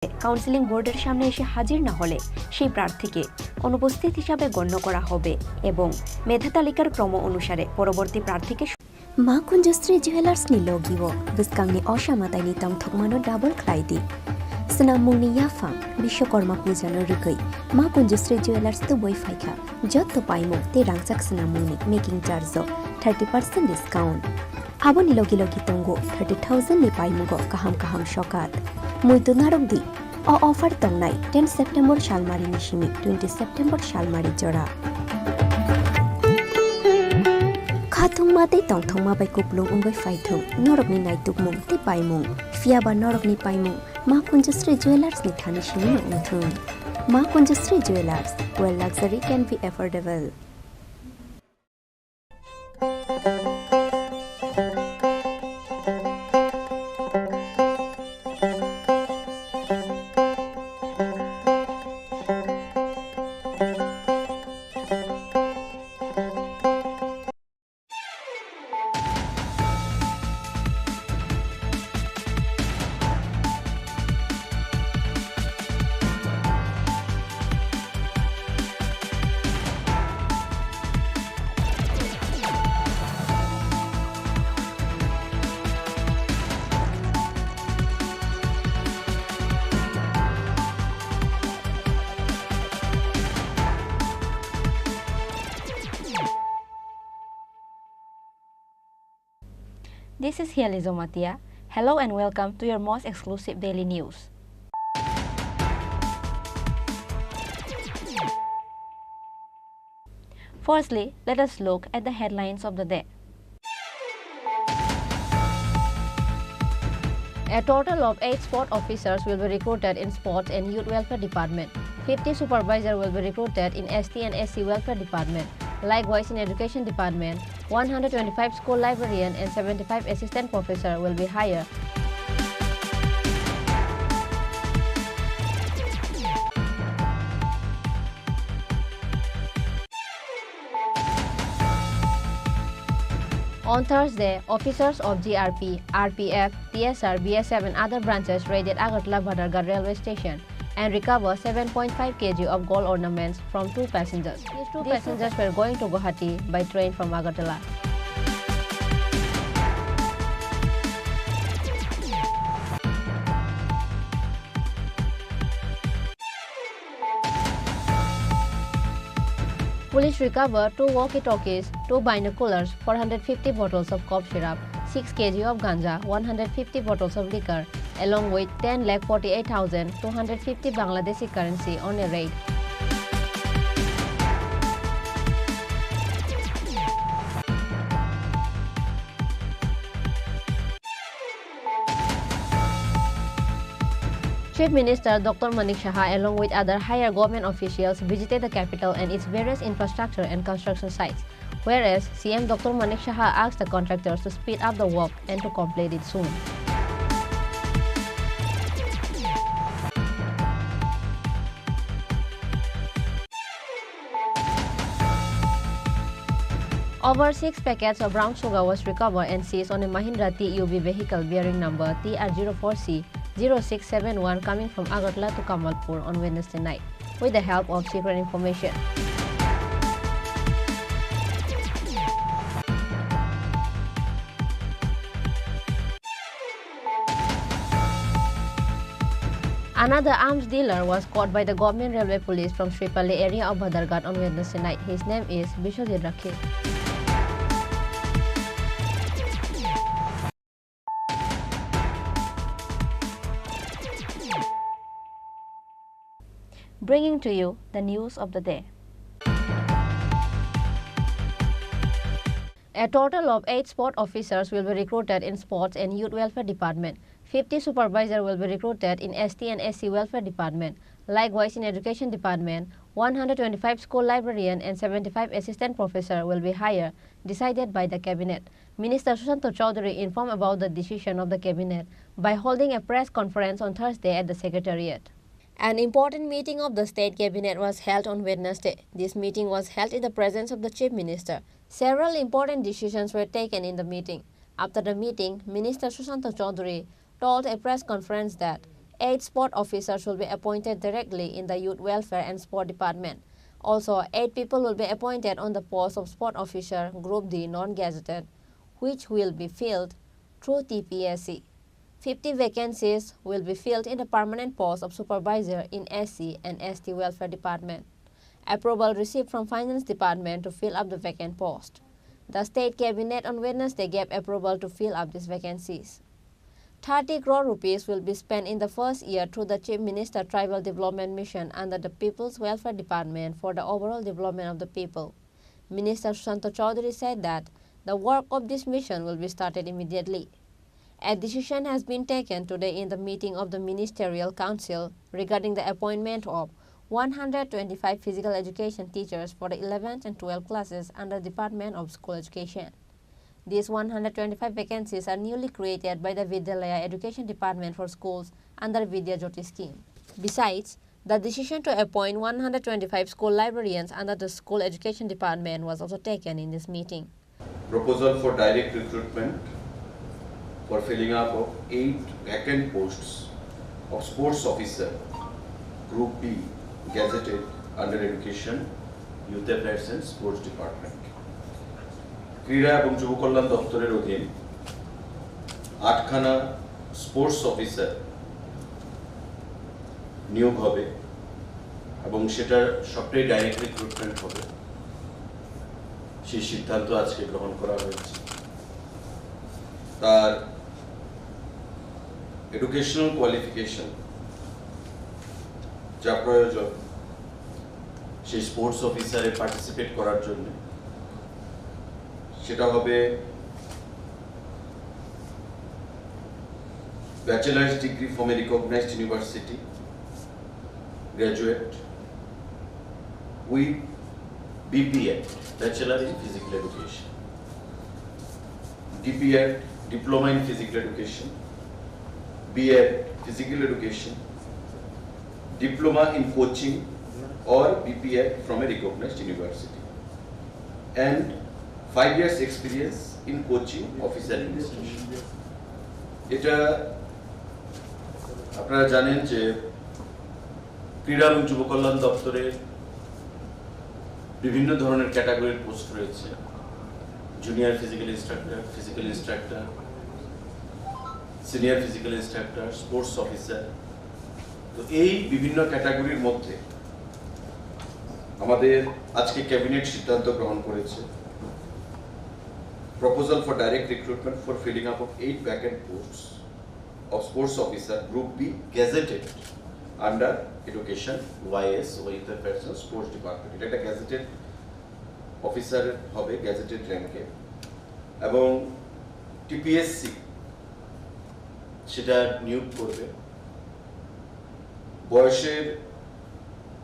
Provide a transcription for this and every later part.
Counselling বোর্ডের সামনে এসে হাজির না হলে সেই প্রার্থীকে অনুপস্থিত হিসাবে গণ্য করা হবে এবং মেধা তালিকার ক্রম অনুসারে পরবর্তী প্রার্থীকে मा कुंजस्त्री ज्वेलार्सनि लोगिओ बिस्कांनि असामाताइनि तंथकमानो डाबल क्लाइदि स्नामुंनि याफां विश्वकर्मा पूजानो रुगै मा कुंजस्त्री ज्वेलार्स तो बय फाइखा जत्त पाइमु ते रांगसाक स्नामुंनि मेकिंग चार्जो 30% डिस्काउंट आबोनि लोगि लोगि तंगो 30,000 नि पाइमुगो काहाम काहाम शकात मुइतु नारकदि अ ऑफर तंगनाय 10 सेप्टेम्बर शालमारि निशिमि 20 सेप्टेम्बर शालमारि जरा खाथुं माते तंथं मा बाय कुपलुं उंगै फाइथुं नरकनि नायतुकमुं ते पाइमुं फियाबा नरकनि पाइमुं मा कुंजस्त्री ज्वेलार्सनि थानि सिनि उंथुं मा कुंजस्त्री ज्वेलार्स where luxury can be affordable. This is Hializo Matia. Hello and welcome to your most exclusive daily news. Firstly, let us look at the headlines of the day. A total of 8 sport officers will be recruited in Sports and Youth Welfare Department. 50 supervisors will be recruited in ST and SC Welfare Department. Likewise, in Education Department, 125 school librarian and 75 assistant professor will be hired. On Thursday, officers of GRP, RPF, TSR, BSF and other branches raided Agartala Bhadargarh railway station and recovered 7.5 kg of gold ornaments from 2 passengers. These two passengers were going to Guwahati by train from Agartala. Police recovered 2 walkie-talkies, 2 binoculars, 450 bottles of cough syrup, 6 kg of ganja, 150 bottles of liquor, along with 10,48,250 Bangladeshi currency on a raid. Chief Minister Dr. Manik Saha along with other higher government officials visited the capital and its various infrastructure and construction sites, whereas CM Dr. Manik Saha asked the contractors to speed up the work and to complete it soon. Over 6 packets of brown sugar was recovered and seized on a Mahindra TUV vehicle bearing number TR04C 0671 coming from Agartala to Kamalpur on Wednesday night with the help of secret information. Another arms dealer was caught by the government railway police from Sripalli area of Bhadargarh on Wednesday night. His name is Bishwajit Rakhe. Bringing to you the news of the day. A total of 8 sport officers will be recruited in Sports and Youth Welfare Department. 50 supervisors will be recruited in ST and SC Welfare Department. Likewise, in Education Department, 125 school librarian and 75 assistant professor will be hired, decided by the Cabinet. Minister Susanto Chaudhary informed about the decision of the Cabinet by holding a press conference on Thursday at the Secretariat. An important meeting of the State Cabinet was held on Wednesday. This meeting was held in the presence of the Chief Minister. Several important decisions were taken in the meeting. After the meeting, Minister Susanto Chaudhary told a press conference that 8 sport officers will be appointed directly in the Youth Welfare and Sport Department. Also, 8 people will be appointed on the post of Sport Officer Group D non-gazetted, which will be filled through TPSC. 50 vacancies will be filled in the permanent post of Supervisor in SC and ST Welfare Department. Approval received from Finance Department to fill up the vacant post. The State Cabinet on Wednesday gave approval to fill up these vacancies. 30 crore rupees will be spent in the first year through the Chief Minister Tribal Development Mission under the People's Welfare Department for the overall development of the people. Minister Susanto Chaudhary said that the work of this mission will be started immediately. A decision has been taken today in the meeting of the Ministerial Council regarding the appointment of 125 physical education teachers for the 11th and 12th classes under the Department of School Education. These 125 vacancies are newly created by the Vidyalaya Education Department for schools under Vidya Jyoti scheme. Besides, the decision to appoint 125 school librarians under the School Education Department was also taken in this meeting. Proposal for direct recruitment for filling up of 8 vacant posts of sports officer, Group B, gazetted under Education, Youth Affairs and Sports Department. ক্রীড়া এবং যুব কল্যাণ দপ্তরের অধীন 8খানা sports officer নিয়োগ হবে এবং সেটা সবটাই ডাইরেক্ট রিক্রুটমেন্ট হবে। সেই সিদ্ধান্ত আজকে গ্রহণ করা হয়েছে। তার এডুকেশনাল কোয়ালিফিকেশন যা প্রয়োজন সেই স্পোর্টস অফিসারে পার্টিসিপেট করার জন্য সেটা হবে bachelors degree from a recognised university graduate with BPEd, Bachelor in Physical Education, DPEd, Diploma in Physical Education, BEd, Physical Education, Diploma in Coaching or BPEd from a recognized university, and 5 years experience in coaching office administration. এটা আপনারা জানেন যে ক্রীড়া এবং যুব কল্যাণ দপ্তরের বিভিন্ন ধরনের ক্যাটাগরির পোস্ট রয়েছে। Junior physical instructor, senior physical instructor, sports officer. তো এই বিভিন্ন ক্যাটাগরির মধ্যে আমাদের আজকে ক্যাবিনেট সিদ্ধান্ত গ্রহণ করেছে proposal for direct recruitment for filling up of 8 vacant posts of sports officer Group B gazetted under Education, YS, Youth Affairs and Sports Department. এটা একটা গ্যাজেটেড অফিসার হবে, গ্যাজেটেড র্যাঙ্কে, এবং টিপিএসসি সেটা নিয়োগ করবে। বয়সের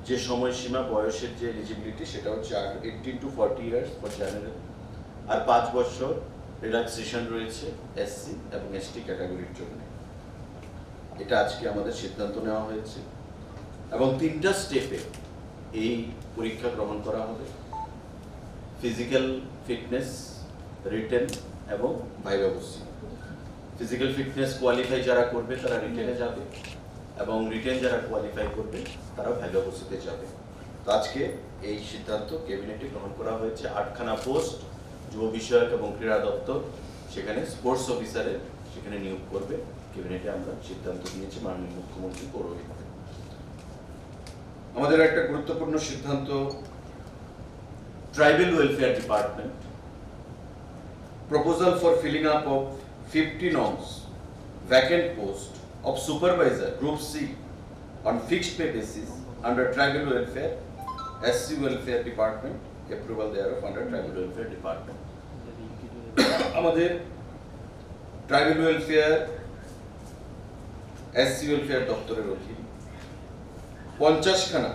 যে সময়সীমা, বয়সের যে এলিজিবিলিটি সেটা হচ্ছে 18 to 40 years ফর জেনারেল, আর 5 বছর রিল্যাক্সেশন রয়েছে এসসি এবং এসটি ক্যাটাগরির জন্য। এটা আজকে আমাদের সিদ্ধান্ত নেওয়া হয়েছে এবং 3টা স্টেপে এই পরীক্ষা গ্রহণ করা হবে। ফিজিক্যাল ফিটনেস, রিটেন এবং ভাইভা বসি। ফিজিক্যাল ফিটনেস কোয়ালিফাই যারা করবে তারা রিটেনে যাবে এবং রিটেন যারা কোয়ালিফাই করবে তারা ভাইভা বসিতে যাবে। তো আজকে এই সিদ্ধান্ত ক্যাবিনেটে গ্রহণ করা হয়েছে। 8খানা পোস্ট যুব বিষয়ক এবং ক্রীড়া দপ্তর সেখানে স্পোর্টস অফিসারের সেখানে নিয়োগ করবে। ক্যাবিনেটে আমরা সিদ্ধান্ত নিয়েছি মাননীয় মুখ্যমন্ত্রী পৌরহিত্যে। আমাদের একটা গুরুত্বপূর্ণ সিদ্ধান্ত, tribal welfare department proposal for filling up of 50 norms vacant post of supervisor Group C on fixed pay basis under tribal welfare, SC welfare department, approval thereof under tribal welfare department. আমাদের tribal welfare, SC welfare দপ্তরের অধীন 50খানা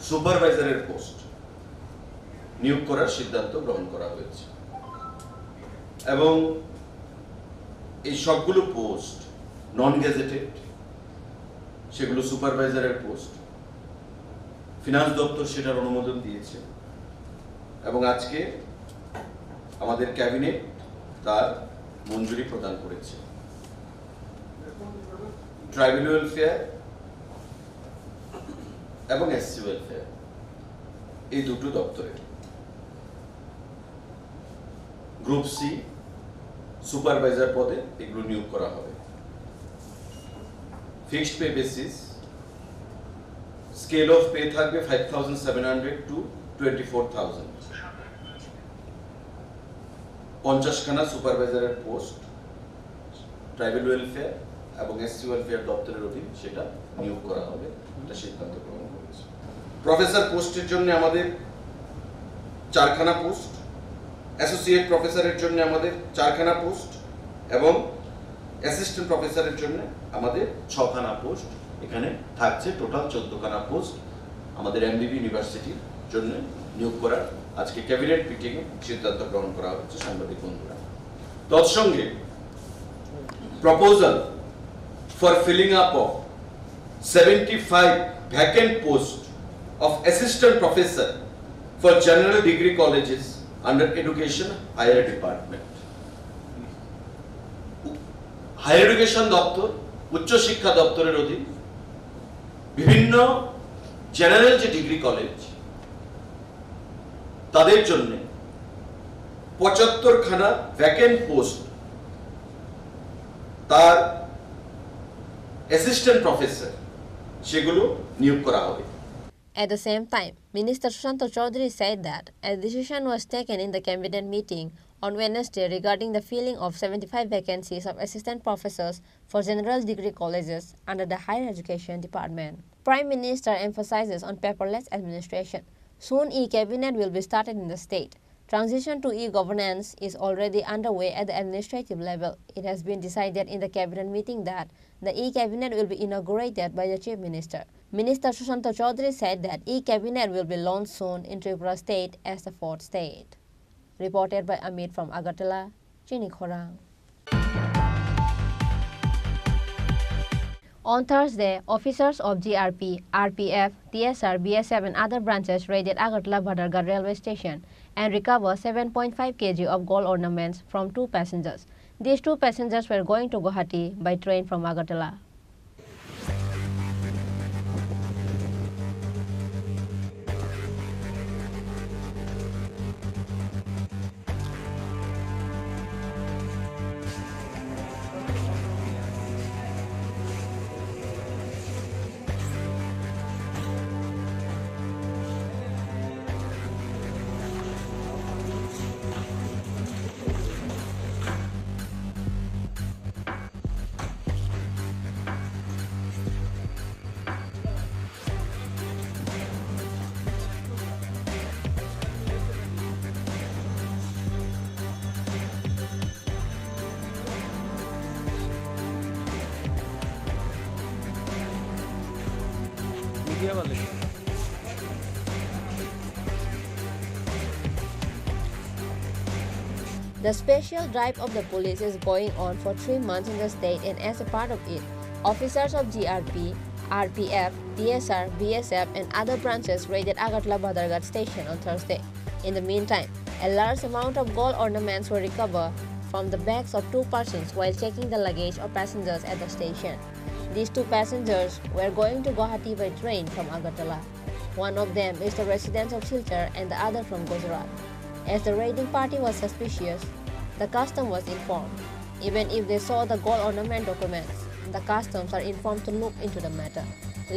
সুপারভাইজারের post নিয়োগ করার সিদ্ধান্ত গ্রহণ করা হয়েছে এবং এই সবগুলো পোস্ট নন গেজেটেড, সেগুলো সুপারভাইজারের পোস্ট। ফিনান্স দপ্তর সেটার অনুমোদন দিয়েছে এবং আজকে আমাদের ক্যাবিনেট তার মঞ্জুরি প্রদান করেছে। ট্রাইবাল ওয়েলফেয়ার এবং এসসি ওয়েলফেয়ার, এই দুটো দপ্তরে গ্রুপ সি সুপারভাইজার পদে এগুলো নিয়োগ করা হবে। Fixed pay basis, scale of pay থাকবে 5,700 to 24,000। 50খানা সুপারভাইজারের পোস্ট ট্রাইবাল ওয়েলফেয়ার এবং এসসি ওয়েলফেয়ার দপ্তরের অধীন সেটা নিয়োগ করা হবে, এটা সিদ্ধান্ত গ্রহণ করেছে। প্রফেসর পোস্টের জন্য আমাদের 4খানা পোস্ট, অ্যাসোসিয়েট প্রফেসরের জন্য আমাদের 4খানা পোস্ট এবং অ্যাসিস্ট্যান্ট প্রফেসরের জন্য আমাদের 6খানা পোস্ট এখানে থাকছে। টোটাল 14খানা পোস্ট আমাদের এমবিবি ইউনিভার্সিটির জন্য নিয়োগ করার আজকে ক্যাবিনেট মিটিংয়ে সিদ্ধান্ত গ্রহণ করা হচ্ছে সাংবাদিক বন্ধুরা। তৎসঙ্গে proposal for filling up of 75 vacant posts of assistant professor for general degree colleges under education higher department। Higher education দপ্তর, উচ্চ শিক্ষা দপ্তরের অধীন বিভিন্ন জেনারেল যে ডিগ্রি কলেজ তাদের জন্য 75খানা ভ্যাকেন্ট পোস্ট তার অ্যাসিস্ট্যান্ট প্রফেসর সেগুলো নিয়োগ করা হবে। At the same time, Minister Sushanta Chaudhary said that a decision was taken in the cabinet meeting on Wednesday regarding the filling of 75 vacancies of assistant professors for general degree colleges under the Higher Education Department. Prime Minister emphasizes on paperless administration. Soon e-cabinet will be started in the state. Transition to e-governance is already underway at the administrative level. It has been decided in the cabinet meeting that the e-cabinet will be inaugurated by the Chief Minister. Minister Sushanta Chaudhary said that e-cabinet will be launched soon in Tripura state as the fourth state. Reported by Amit from Agartala, Chini Khorang. On Thursday, officers of GRP, RPF, TSR, BSF and other branches raided Agartala Bhadargarh railway station and recovered 7.5 kg of gold ornaments from 2 passengers. These 2 passengers were going to Guwahati by train from Agartala. The special drive of the police is going on for 3 months in the state, and as a part of it, officers of GRP, RPF, TSR, BSF and other branches raided Agartala Bhadargarh station on Thursday. In the meantime, a large amount of gold ornaments were recovered from the bags of 2 persons while checking the luggage of passengers at the station. These 2 passengers were going to Guwahati by train from Agartala. One of them is the resident of Silchar and the other from Gujarat. As the raiding party was suspicious, the custom was informed. Even if they saw the gold ornament documents, the customs are informed to look into the matter.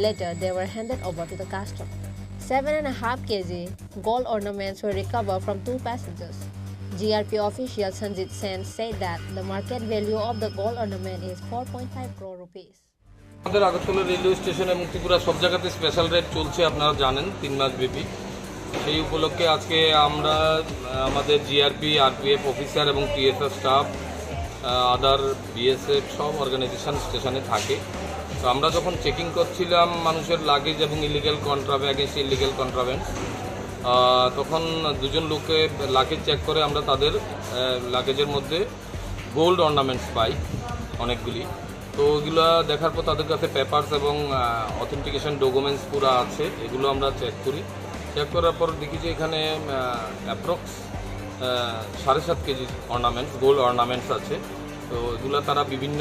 Later, they were handed over to the custom. 7.5 kg gold ornaments were recovered from 2 passengers. GRP official Sanjit Sen said that the market value of the gold ornament is 4.5 crore rupees. আমাদের Agartala railway station এবং ত্রিপুরা সব জায়গাতে special rate চলছে, আপনারা জানেন 3 মাস ব্যাপী। সেই উপলক্ষে আজকে আমরা আমাদের জিআরপি, আরপিএফ অফিসার এবং টিএসআর স্টাফ, আদার বিএসএফ সব অর্গানাইজেশন স্টেশনে থাকে। তো আমরা যখন চেকিং করছিলাম মানুষের লাগেজ এবং ইলিগাল কন্ট্রাব্যান্ড, তখন 2 জন লোককে লাগেজ চেক করে আমরা তাদের লাগেজের মধ্যে গোল্ড অর্নামেন্টস পাই অনেকগুলি। তো ওইগুলো দেখার পর তাদের কাছে পেপারস এবং অথেন্টিকেশন ডকুমেন্টস পুরো আছে, এগুলো আমরা চেক করি। চেক করার পর দেখি যে এখানে approx 7.5 KG ornaments, gold ornaments আছে। তো এগুলো তারা বিভিন্ন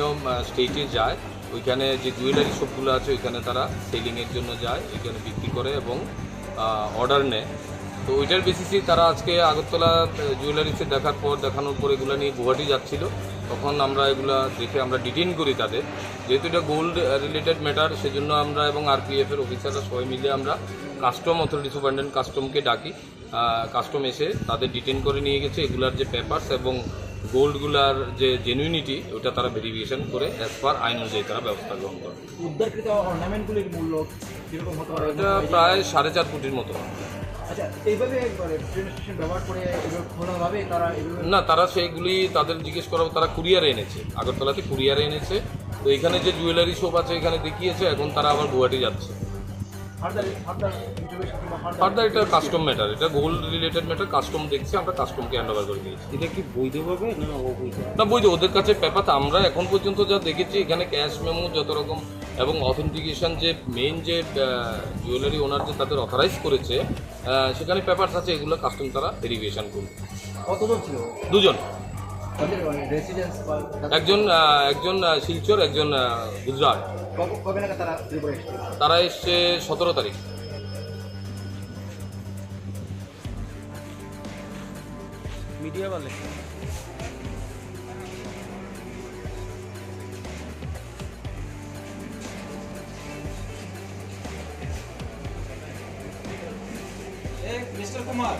স্টেটে যায়, ওইখানে যে জুয়েলারি শপগুলো আছে ওইখানে তারা সেলিংয়ের জন্য যায়, ওইখানে বিক্রি করে এবং অর্ডার নেয়। তো ওইটার বেসিসেই তারা আজকে আগরতলা জুয়েলারিসে দেখানোর পর এগুলো নিয়ে গুয়াহাটি যাচ্ছিল। তখন আমরা এগুলা দেখে আমরা ডিটেইন করি তাদের, যেহেতু এটা গোল্ড রিলেটেড ম্যাটার, সেজন্য আমরা এবং আরপিএফের অফিসাররা সবাই মিলে আমরা কাস্টম অথরিটি সুপারিনটেন্ডেন্ট কাস্টমকে ডাকি। কাস্টম এসে তাদের ডিটেইন করে নিয়ে গেছে। এগুলার যে পেপারস এবং গোল্ডগুলার যে জেনুইনিটি ওটা তারা ভেরিফিকেশন করে অ্যাজ পার আইন অনুযায়ী তারা ব্যবস্থা গ্রহণ করে। উদ্ধারকৃত অর্নামেন্টগুলির মূল্য কিরকম হতে পারে? এটা প্রায় 4.5 কোটির মতো। আচ্ছা, এইভাবে ট্রেন স্টেশন ব্যবহার করে খোলাভাবে তারা না, তারা সেইগুলি তাদের জিজ্ঞেস করা, তারা কুরিয়ারে এনেছে, আগরতলাতে কুরিয়ারে এনেছে। তো এখানে যে জুয়েলারি শপ আছে এখানে দেখিয়েছে, এখন তারা আবার গুয়াহাটি যাচ্ছে। ফার্দার এটা কাস্টম ম্যাটার, এটা গোল্ড রিলেটেড ম্যাটার, কাস্টম দেখছে, আমরা কাস্টমকে হ্যান্ড ওভার করে দিয়েছি। এটা কি বৈধভাবে না অবৈধ? না, বৈধ। ওদের কাছে পেপার আমরা এখন পর্যন্ত যা দেখেছি এখানে ক্যাশ মেমো যত রকম এবং অথেন্টিকেশন যে মেইন যে জুয়েলারি ওনার যে তাদের অথরাইজ করেছে সেখানে পেপারস আছে, এগুলো কাস্টম তারা ভেরিফিকেশন করবে। কতজন ছিল? 2 জন, রেসিডেন্স বা একজন শিলচর, একজন গুজরাট। কবে নাগাদ তারা ত্রিপুরা এসেছিল? তারা এসছে 17 তারিখ। মিডিয়া वाले mister Kumar,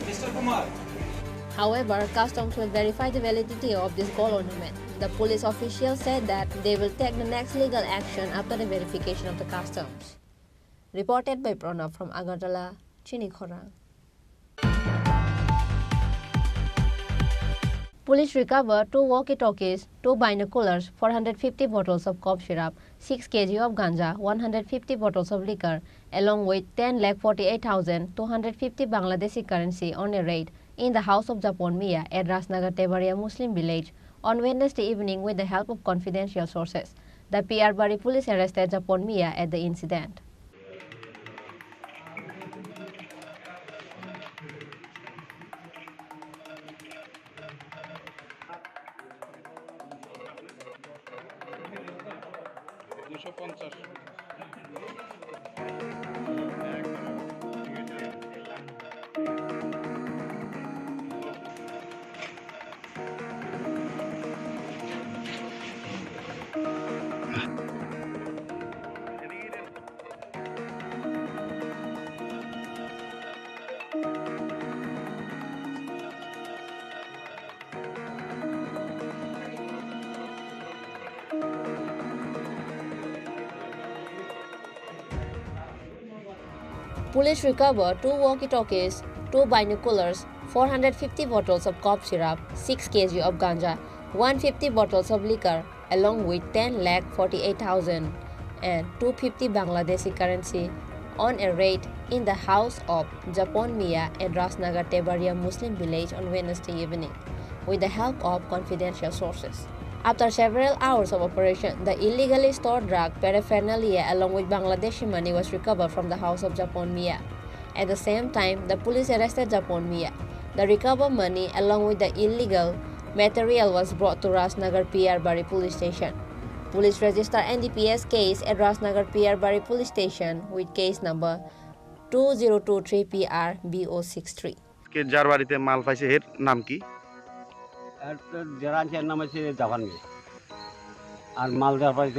mister Kumar. However, customs will verify the validity of this gold ornament. The police official said that they will take the next legal action after the verification of the customs. Reported by Pranav from Agartala, Chini Khorang. Police recovered 2 walkie-talkies, 2 binoculars, 450 bottles of cough syrup, 6 kg of ganja, 150 bottles of liquor, along with 10,48,250 Bangladeshi currency on a raid in the house of Japon Mia at Rasnagar Tebaria Muslim village on Wednesday evening with the help of confidential sources. The PR Bari police arrested Japon Mia at the incident. Police recovered 2 walkie-talkies, 2 binoculars, 450 bottles of cough syrup, 6 kg of ganja, 150 bottles of liquor, along with 10,48,000 and 250 Bangladeshi currency on a raid in the house of Japon Mia at Rasnagar Tebaria Muslim village on Wednesday evening, with the help of confidential sources. After several hours of operation, the illegally stored drug paraphernalia along with Bangladeshi money was recovered from the house of Japon Mia. At the same time, the police arrested Japon Mia. The recovered money along with the illegal material was brought to Rasnagar PR Bari police station. Police registered NDPS case at Rasnagar PR Bari police station with case number 2023 PR BO63. যার বাড়িতে মাল পাইছে এর নাম কি? যারা আনছে এর নাম হচ্ছে জাপান মেয়ে, আর মাল দেওয়ার পরে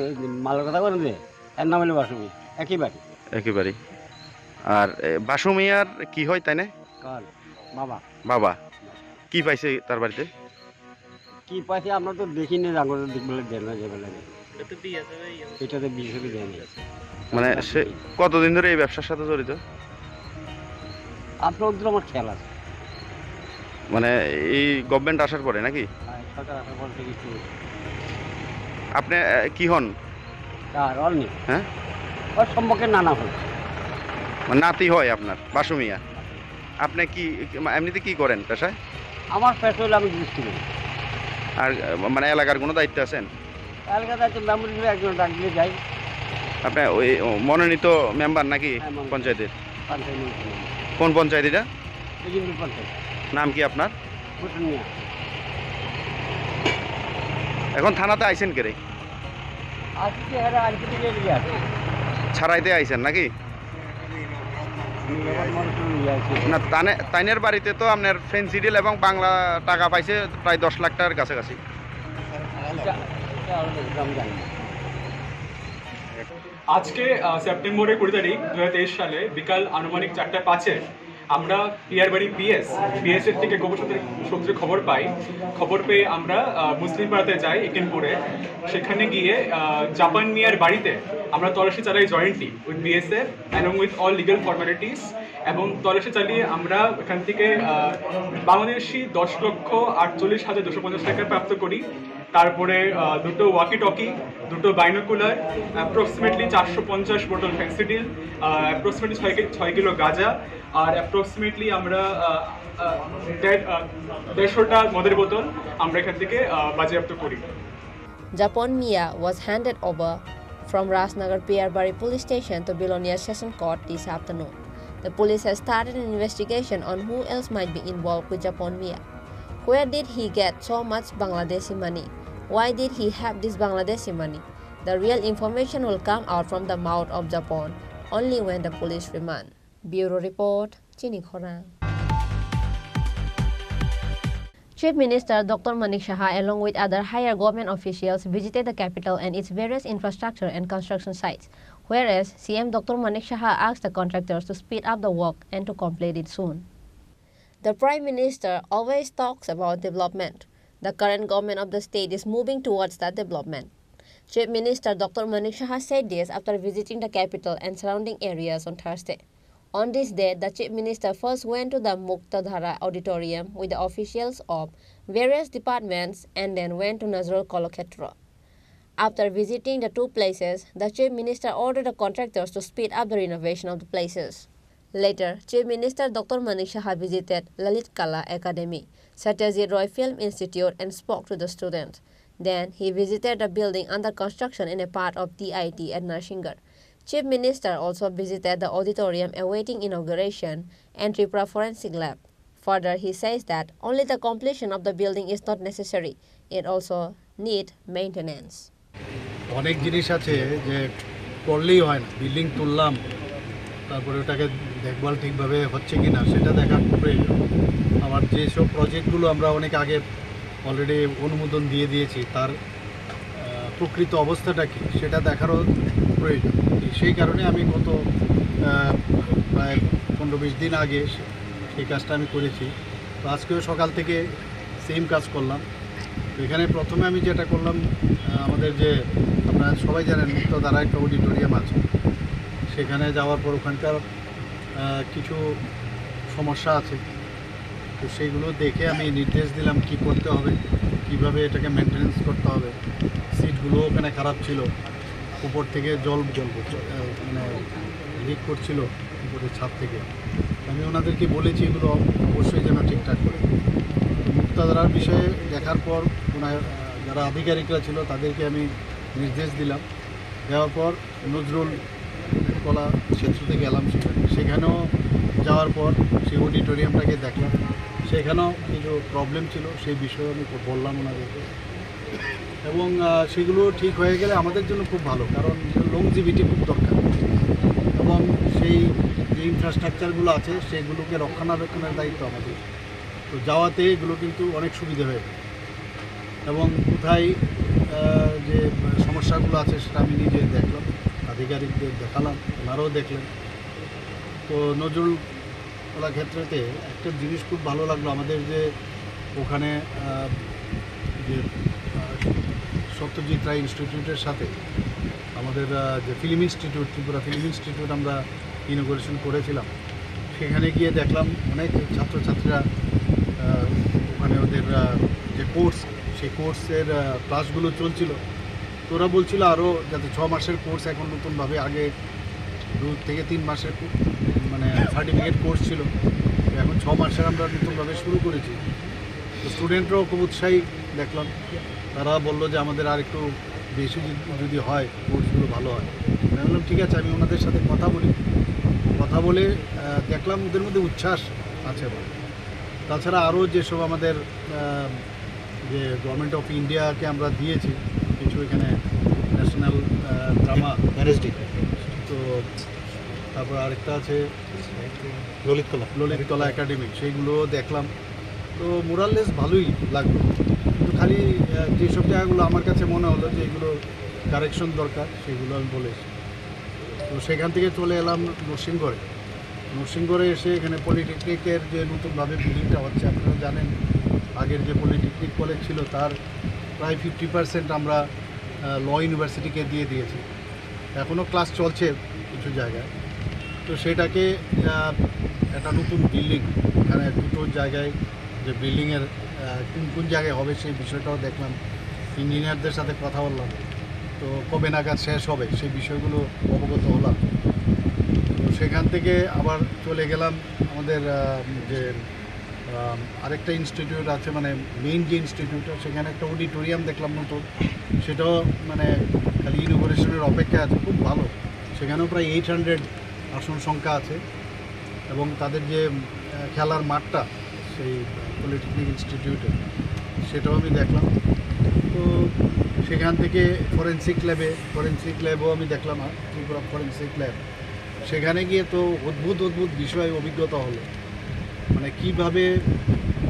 মালের কথা বলেন যে এর নাম হলো বাসুমি, একই বাড়ি। একেবারে। আর বাসু মিয়ার কি হয় তাই না? কার বাবা? বাবা কি পাইছে তার বাড়িতে? কি পাইছে আমরা তো দেখিনি, জাগর দেখবলে দেন না, যেগুলো এটাতে বিয়ে দেয়নি। মানে সে কতদিন ধরে এই ব্যবসার সাথে জড়িত? আপনার ওদের আমার খেয়াল আছে, মানে এই গভর্নমেন্ট আসার পরে নাকি? সরকার আসার পর থেকে একটু। আপনি কি হন? আর অল্নি হ্যাঁ, ওর সম্পর্কে নানা হল, মানে নাতি হয় আপনার বাসু মিয়া। আপনি কি এমনিতে কি করেন পেশায়? আমার পেশা হলে আমি দৃষ্টি করি। আর মানে এলাকার কোনো দায়িত্ব আছেন? এলাকাতে আছে মেম্বার হিসেবে একজন ডাক দিয়ে যাই। আপনার ওই মনোনীত মেম্বার নাকি হ্যাঁ, মনোনীত। পঞ্চায়েতের? পঞ্চায়েত কোন পঞ্চায়েত এটা? এজেন্সি পঞ্চায়েত নাম কি আপনার? ভুটান মিয়া। এখন থানাতে আইছেন কে রে? আজকে এরা আজকে থেকে এগিয়ে আছে। ছাড়াইতে আইছেন নাকি? না তাইনের বাড়িতে তো আপনার ফেন্সি ডিল এবং বাংলা টাকা পাইছে প্রায় 10 লাখ টাকার কাছাকাছি। আজকে সেপ্টেম্বরের 20 তারিখ 2023 সালে বিকাল আনুমানিক 4:05 আমরা পিয়ারবাড়ি পিএস এর থেকে গোপন সূত্রে খবর পেয়ে আমরা মুসলিম পাড়াতে যাই একেনপুরে। সেখানে গিয়ে জাপান মিয়ার বাড়িতে আমরা তল্লাশি চালাই jointly with BSF along with all legal formalities, এবং তল্লাশি চালিয়ে আমরা এখান থেকে বাংলাদেশি 10,48,250 টাকা প্রাপ্ত করি। তারপরে দুটো ওয়াকি টকি, দুটো বাইনোকুলার, অ্যাপ্রক্সিমেটলি 450 বোতল ফেন্সিডিল, অ্যাপ্রক্সিমেটলি 6 কিলো গাঁজা, আর অ্যাপ্রক্সিমেটলি আমরা 150টা মদের বোতল আমরা এখান থেকে বাজেয়াপ্ত করি। Japon Mia was handed over from Rasnagar Piyarbari police station to Bilonia Session Court this afternoon. The police has started an investigation on who else might be involved with Japon Mia. Where did he get so much Bangladeshi money? Why did he have this Bangladeshi money? The real information will come out from the mouth of Japon only when the police remand. Bureau Report, Chini Khorang. Chief Minister Dr. Manik Saha along with other higher government officials visited the capital and its various infrastructure and construction sites, whereas CM Dr. Manik Saha asked the contractors to speed up the work and to complete it soon. The Prime Minister always talks about development. The current government of the state is moving towards that development. Chief Minister Dr. Manik Saha said this after visiting the capital and surrounding areas on Thursday. On this day, the Chief Minister first went to the Muktadhara Auditorium with the officials of various departments and then went to Nazrul Kolokshetra. After visiting the two places, the Chief Minister ordered the contractors to speed up the renovation of the places. Later, Chief Minister Dr. Manik Saha visited Lalit Kala Academy, Satyajit Roy Film Institute and spoke to the students. Then, he visited the building under construction in a part of TIT at Narsingar. Chief Minister also visited the auditorium awaiting inauguration and Tripura Forensic Lab. Further, he says that only the completion of the building is not necessary, it also needs maintenance. অনেক জিনিস আছে যে করলেই হয় না, building তুললাম তারপরে ওটাকে দেখভাল ঠিকভাবে হচ্ছে কি না সেটা দেখার প্রয়োজন। আমার যেসব প্রজেক্টগুলো আমরা অনেক আগে অলরেডি অনুমোদন দিয়ে দিয়েছি তার প্রকৃত অবস্থাটা কী সেটা দেখারও প্রয়োজন। সেই কারণে আমি গত প্রায় 15-20 দিন আগে সেই কাজটা আমি করেছি। তো আজকেও সকাল থেকে সেম কাজ করলাম। তো এখানে প্রথমে আমি যেটা করলাম, আমাদের যে আপনারা সবাই জানেন মুক্তধারা একটা অডিটোরিয়াম আছে, সেখানে যাওয়ার পর ওখানকার কিছু সমস্যা আছে, তো সেইগুলো দেখে আমি নির্দেশ দিলাম কি করতে হবে, কিভাবে এটাকে মেনটেনেন্স করতে হবে। সিটগুলো ওখানে খারাপ ছিল, উপর থেকে জল মানে লিক করছিল উপরে ছাদ থেকে। আমি ওনাদেরকে বলেছি এগুলো অবশ্যই যেন ঠিকঠাক করে। মুক্তধারার বিষয়ে দেখার পর ওনার যারা আধিকারিকরা ছিল তাদেরকে আমি নির্দেশ দিলাম। দেওয়ার পর নজরুল কলা সেতুতে গেলাম, সেখানেও যাওয়ার পর সেই অডিটোরিয়ামটাকে দেখলাম, সেখানেও কিছু প্রবলেম ছিল, সেই বিষয়ে আমি বললাম ওনাদেরকে। এবং সেগুলো ঠিক হয়ে গেলে আমাদের জন্য খুব ভালো, কারণ লংজিভিটি খুব দরকার। এবং সেই যে ইনফ্রাস্ট্রাকচারগুলো আছে সেগুলোকে রক্ষণাবেক্ষণের দায়িত্ব আমাদের। তো যাওয়াতে এগুলো কিন্তু অনেক সুবিধা হয়ে গেল। এবং কোথায় যে সমস্যাগুলো আছে সেটা আমি নিজে দেখলাম, আধিকারিকদের দেখালাম, ওনারাও দেখলেন। তো নজরুল কলা ক্ষেত্রেতে একটা জিনিস খুব ভালো লাগলো, আমাদের যে ওখানে যে সত্যজিৎ রায় ইনস্টিটিউটের সাথে আমাদের যে film institute, Tripura film institute আমরা ইনোগ্রেশন করেছিলাম, সেখানে গিয়ে দেখলাম অনেক ছাত্রছাত্রীরা ওখানে ওদের যে কোর্স, সেই কোর্সের ক্লাসগুলো চলছিল। তো ওরা বলছিল আরও যাতে 6 মাসের কোর্স, এখন নতুনভাবে আগে 2 থেকে 3 মাসের মানে সার্টিফিকেট কোর্স ছিল, এখন 6 মাসের আমরা নতুনভাবে শুরু করেছি। তো স্টুডেন্টরাও খুব উৎসাহী দেখলাম। তারা বললো যে আমাদের আর একটু বেশি যদি হয় কোর্সগুলো ভালো হয়। আমি বললাম ঠিক আছে, আমি ওনাদের সাথে কথা বলে দেখলাম ওদের মধ্যে উচ্ছ্বাস আছে। তাছাড়া আরও যেসব আমাদের যে গভর্নমেন্ট অফ ইন্ডিয়াকে আমরা দিয়েছি কিছু এখানে ন্যাশনাল ড্রামা ম্যানেজডি তো, তারপর আরেকটা আছে ললিতকলা একাডেমি, সেইগুলো দেখলাম। তো মোরাললেস ভালোই লাগলো, কিন্তু খালি যেসব জায়গাগুলো আমার কাছে মনে হলো যে এগুলো কারেকশন দরকার সেগুলো আমি বলেছি। তো সেখান থেকে চলে এলাম নরসিংগড়ে এসে এখানে পলিটেকনিকের যে নতুনভাবে বিল্ডিংটা হচ্ছে, আপনারা জানেন আগের যে পলিটেকনিক কলেজ ছিল তার প্রায় 50% আমরা ল ইউনিভার্সিটিকে দিয়ে দিয়েছি। এখনও ক্লাস চলছে কিছু জায়গায়। তো সেটাকে একটা নতুন বিল্ডিং, এখানে দুটো জায়গায় যে বিল্ডিংয়ের কোন জায়গায় হবে সেই বিষয়টাও দেখলাম, ইঞ্জিনিয়ারদের সাথে কথা বললাম। তো কবে নাগাদ শেষ হবে সেই বিষয়গুলো অবগত হলাম। তো সেখান থেকে আবার চলে গেলাম আমাদের যে আরেকটা ইনস্টিটিউট আছে, মানে মেইন যে ইনস্টিটিউটটা, সেখানে একটা অডিটোরিয়াম দেখলাম নতুন, সেটাও মানে খালি ইনোভেশনের অপেক্ষা আছে, খুব ভালো। সেখানেও প্রায় 800 আসন সংখ্যা আছে এবং তাদের যে খেলার মাঠটা সেই পলিটেকনিক ইনস্টিটিউটে সেটাও আমি দেখলাম। তো সেখান থেকে ফরেন্সিক ল্যাবও আমি দেখলাম, ত্রিপুরা ফরেন্সিক ল্যাব। সেখানে গিয়ে তো অদ্ভুত বিষয় অভিজ্ঞতা হলো, মানে কীভাবে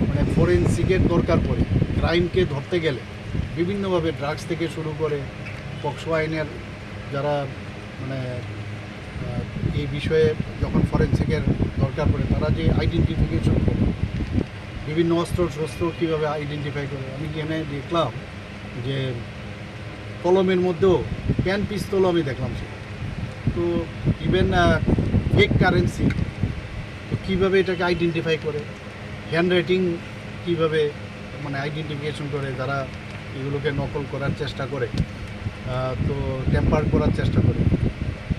মানে ফরেন্সিকের দরকার পড়ে ক্রাইমকে ধরতে গেলে বিভিন্নভাবে, ড্রাগস থেকে শুরু করে পক্সো আইনের যারা মানে এই বিষয়ে যখন ফরেন্সিকের দরকার পড়ে তারা যে আইডেন্টিফিকেশন করে বিভিন্ন অস্ত্র কীভাবে আইডেন্টিফাই করে। আমি এখানে দেখলাম যে কলমের মধ্যেও প্যান পিস্তলও আমি দেখলাম সেটা। তো ইভেন ফেক কারেন্সি তো কীভাবে এটাকে আইডেন্টিফাই করে, হ্যান্ড রাইটিং কীভাবে মানে আইডেন্টিফিকেশন করে যারা এগুলোকে নকল করার চেষ্টা করে, তো টেম্পার করার চেষ্টা করে।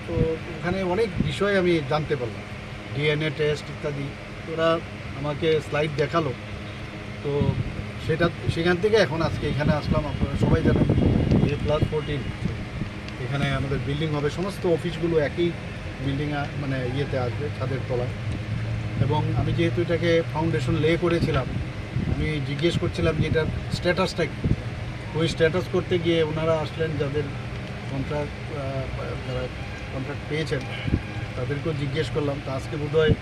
তো ওখানে অনেক বিষয় আমি জানতে পারলাম, ডিএনএ টেস্ট ইত্যাদি। ওরা আমাকে স্লাইড দেখালো। তো সেখান থেকে এখন আজকে এখানে আসলাম। আপনারা সবাই জানেন A+14 এখানে আমাদের বিল্ডিং হবে, সমস্ত অফিসগুলো একই বিল্ডিংয়ে মানে ইয়েতে আসবে, ছাদের তলায়। এবং আমি যেহেতু এটাকে ফাউন্ডেশন লে করেছিলাম, আমি জিজ্ঞেস করছিলাম যে এটার স্ট্যাটাসটা কী। ওই স্ট্যাটাস করতে গিয়ে ওনারা আসলেন, যারা কন্ট্রাক্ট পেয়েছেন তাদেরকেও জিজ্ঞেস করলাম। তো আজকে বোধহয়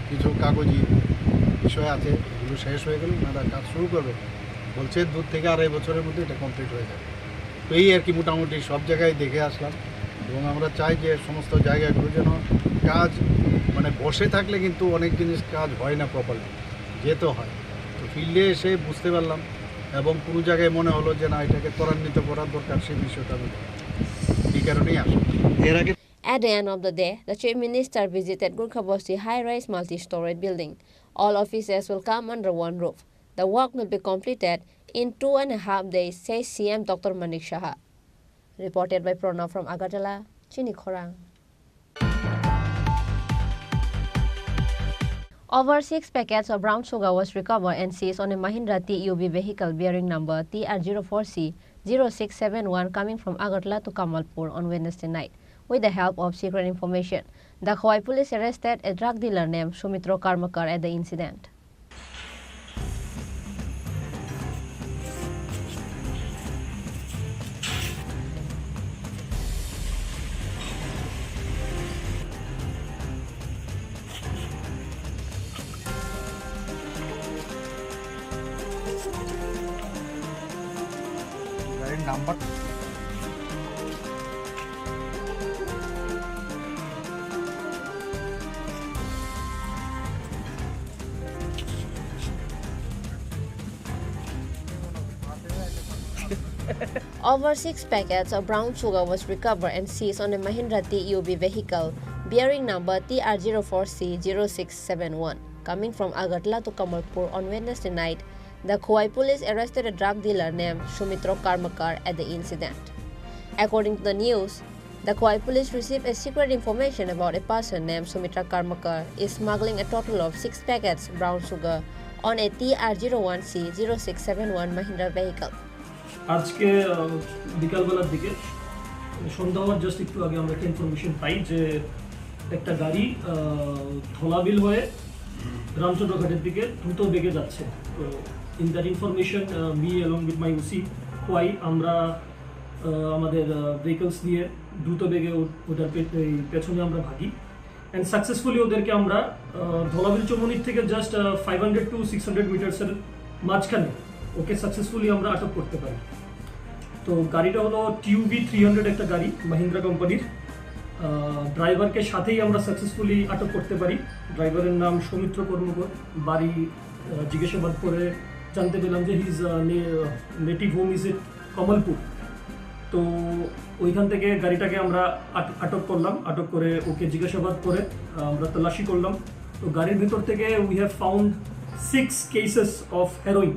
কিছু কাগজি বিষয় আছে, এগুলো শেষ হয়ে গেলে ওনারা কাজ শুরু করবে বলছে। 2 থেকে 2.5 বছরের মধ্যে এটা কমপ্লিট হয়ে যাবে। তো এই আর কি মোটামুটি সব জায়গায় দেখে আসলাম। এবং আমরা চাই যে সমস্ত জায়গাগুলো যেন কাজ মানে বসে থাকলে কিন্তু অনেক জিনিস কাজ হয় না প্রপারলি, যেতে হয়। তো ফিল্ডে এসে বুঝতে পারলাম এবং কোনো জায়গায় মনে হলো যে না এটাকে ত্বরান্বিত করার দরকার, সেই বিষয়টা আমি এই কারণেই আসলাম। এর আগে At the end of the day, the Chief Minister visited Gurkhabosti high-rise multi-storey building. All offices will come under one roof. The work will be completed in 2.5 days, says CM Dr. Manik Shaha. Reported by Pranav from Agartala, Chini Khorang. Over 6 packets of brown sugar was recovered and seized on a Mahindra TUV vehicle bearing number TR04C0671 coming from Agartala to Kamalpur on Wednesday night. With the help of secret information, the Khawai police arrested a drug dealer named Sumitro Karmakar at the incident. গাড়ির number Over 6 packets of brown sugar was recovered and seized on a Mahindra TUV vehicle bearing number TR04C0671 coming from Agartala to Kamalpur on Wednesday night. The Khawai police arrested a drug dealer named Sumitro Karmakar at the incident. According to the news, the Khawai police received a secret information about a person named Sumitra Karmakar is smuggling a total of 6 packets brown sugar on a TR01C0671 Mahindra vehicle. আজকে বিকালবেলার দিকে সন্ধ্যা হওয়ার just একটু আগে আমরা একটা information পাই যে একটা গাড়ি ধলাবিল হয়ে রামচন্দ্র ঘাটের দিকে দ্রুত বেগে যাচ্ছে। তো in that information me along with my OC কোয়াই আমরা আমাদের ভেহিকলস দিয়ে দ্রুত বেগে ওদের পেছনে আমরা ভাগি অ্যান্ড সাকসেসফুলি ওদেরকে আমরা ধলাবিল চৌমনির থেকে জাস্ট 500 to 600 মিটার্সের মাঝখানে ওকে সাকসেসফুলি আমরা আটক করতে পারি। তো গাড়িটা হলো TUV 300 একটা গাড়ি মাহিন্দ্রা কোম্পানির। ড্রাইভারকে সাথেই আমরা সাকসেসফুলি আটক করতে পারি। ড্রাইভারের নাম সৌমিত্র কর্মকর, বাড়ি জিজ্ঞাসাবাদ করে জানতে পেলাম যে his native home is Kamalpur. তো ওইখান থেকে গাড়িটাকে আমরা আটক করলাম, আটক করে ওকে জিজ্ঞাসাবাদ করে আমরা তল্লাশি করলাম। তো গাড়ির ভিতর থেকে we have found 6 cases of heroin,